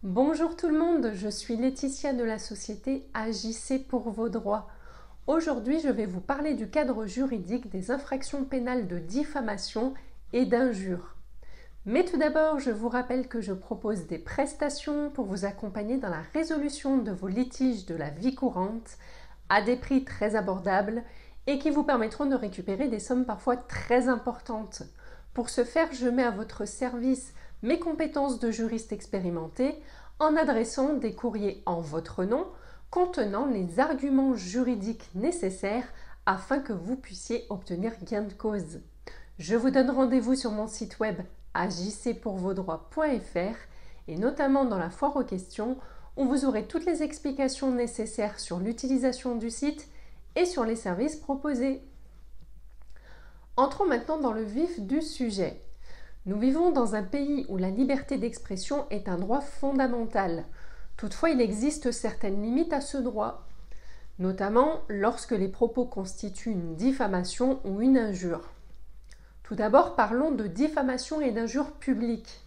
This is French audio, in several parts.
Bonjour tout le monde, je suis Laetitia de la société Agissez pour vos droits. Aujourd'hui, je vais vous parler du cadre juridique des infractions pénales de diffamation et d'injure. Mais tout d'abord, je vous rappelle que je propose des prestations pour vous accompagner dans la résolution de vos litiges de la vie courante à des prix très abordables et qui vous permettront de récupérer des sommes parfois très importantes. Pour ce faire, je mets à votre service mes compétences de juriste expérimenté en adressant des courriers en votre nom contenant les arguments juridiques nécessaires afin que vous puissiez obtenir gain de cause. Je vous donne rendez-vous sur mon site web agissezpourvosdroits.fr et notamment dans la foire aux questions où vous aurez toutes les explications nécessaires sur l'utilisation du site et sur les services proposés. Entrons maintenant dans le vif du sujet. Nous vivons dans un pays où la liberté d'expression est un droit fondamental. Toutefois, il existe certaines limites à ce droit, notamment lorsque les propos constituent une diffamation ou une injure. Tout d'abord, parlons de diffamation et d'injure publique.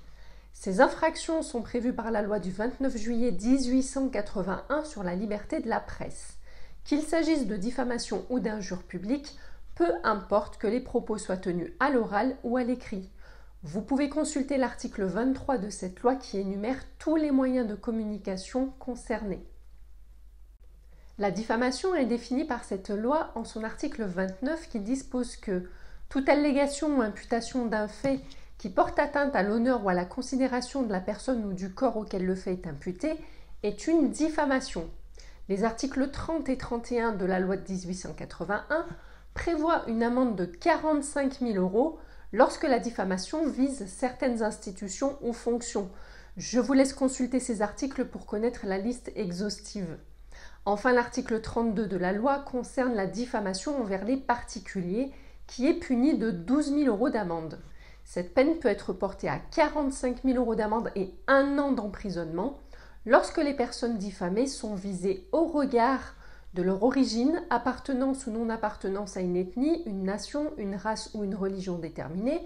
Ces infractions sont prévues par la loi du 29 juillet 1881 sur la liberté de la presse. Qu'il s'agisse de diffamation ou d'injure publique, peu importe que les propos soient tenus à l'oral ou à l'écrit. Vous pouvez consulter l'article 23 de cette loi qui énumère tous les moyens de communication concernés. La diffamation est définie par cette loi en son article 29 qui dispose que toute allégation ou imputation d'un fait qui porte atteinte à l'honneur ou à la considération de la personne ou du corps auquel le fait est imputé est une diffamation. Les articles 30 et 31 de la loi de 1881 prévoient une amende de 45 000 € lorsque la diffamation vise certaines institutions ou fonctions. Je vous laisse consulter ces articles pour connaître la liste exhaustive. Enfin, l'article 32 de la loi concerne la diffamation envers les particuliers qui est punie de 12 000 € d'amende. Cette peine peut être portée à 45 000 € d'amende et 1 an d'emprisonnement lorsque les personnes diffamées sont visées au regard de leur origine, appartenance ou non-appartenance à une ethnie, une nation, une race ou une religion déterminée,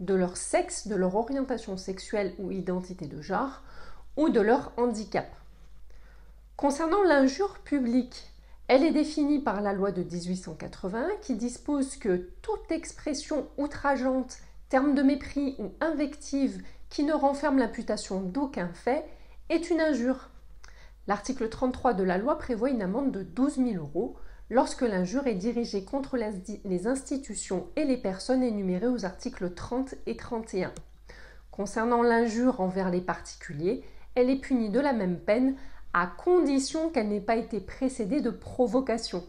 de leur sexe, de leur orientation sexuelle ou identité de genre, ou de leur handicap. Concernant l'injure publique, elle est définie par la loi de 1881 qui dispose que toute expression outrageante, terme de mépris ou invective qui ne renferme l'imputation d'aucun fait est une injure. L'article 33 de la loi prévoit une amende de 12 000 € lorsque l'injure est dirigée contre les institutions et les personnes énumérées aux articles 30 et 31. Concernant l'injure envers les particuliers, elle est punie de la même peine à condition qu'elle n'ait pas été précédée de provocation.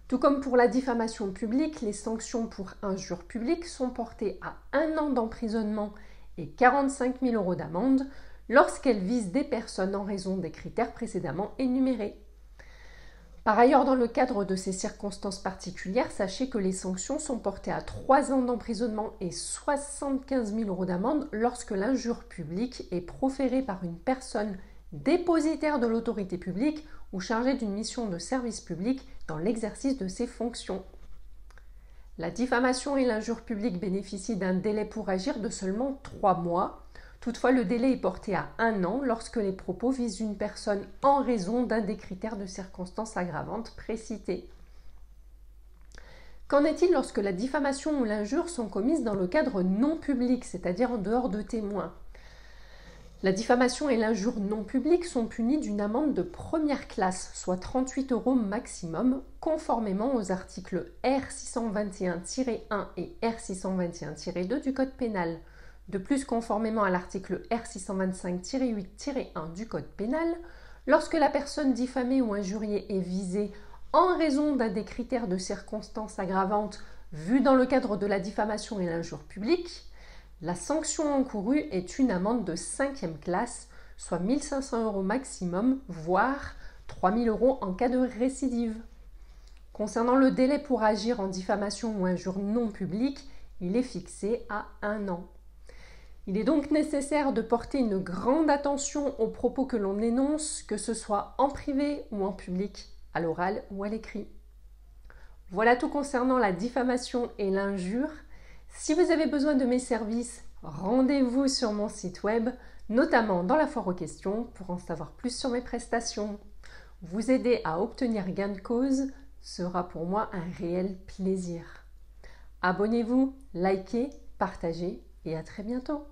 Tout comme pour la diffamation publique, les sanctions pour injure publique sont portées à 1 an d'emprisonnement et 45 000 € d'amende lorsqu'elles visent des personnes en raison des critères précédemment énumérés. Par ailleurs, dans le cadre de ces circonstances particulières, sachez que les sanctions sont portées à 3 ans d'emprisonnement et 75 000 € d'amende lorsque l'injure publique est proférée par une personne dépositaire de l'autorité publique ou chargée d'une mission de service public dans l'exercice de ses fonctions. La diffamation et l'injure publique bénéficient d'un délai pour agir de seulement 3 mois. Toutefois, le délai est porté à 1 an lorsque les propos visent une personne en raison d'un des critères de circonstances aggravantes précités. Qu'en est-il lorsque la diffamation ou l'injure sont commises dans le cadre non public, c'est-à-dire en dehors de témoins ? La diffamation et l'injure non publique sont punies d'une amende de première classe, soit 38 € maximum, conformément aux articles R621-1 et R621-2 du Code pénal. De plus, conformément à l'article R625-8-1 du Code pénal, lorsque la personne diffamée ou injuriée est visée en raison d'un des critères de circonstances aggravantes vus dans le cadre de la diffamation et l'injure publique, la sanction encourue est une amende de 5e classe, soit 1 500 € maximum, voire 3 000 € en cas de récidive. Concernant le délai pour agir en diffamation ou injure non publique, il est fixé à 1 an. Il est donc nécessaire de porter une grande attention aux propos que l'on énonce, que ce soit en privé ou en public, à l'oral ou à l'écrit. Voilà tout concernant la diffamation et l'injure. Si vous avez besoin de mes services, rendez-vous sur mon site web notamment dans la foire aux questions pour en savoir plus sur mes prestations. Vous aider à obtenir gain de cause sera pour moi un réel plaisir. Abonnez-vous, likez, partagez et à très bientôt.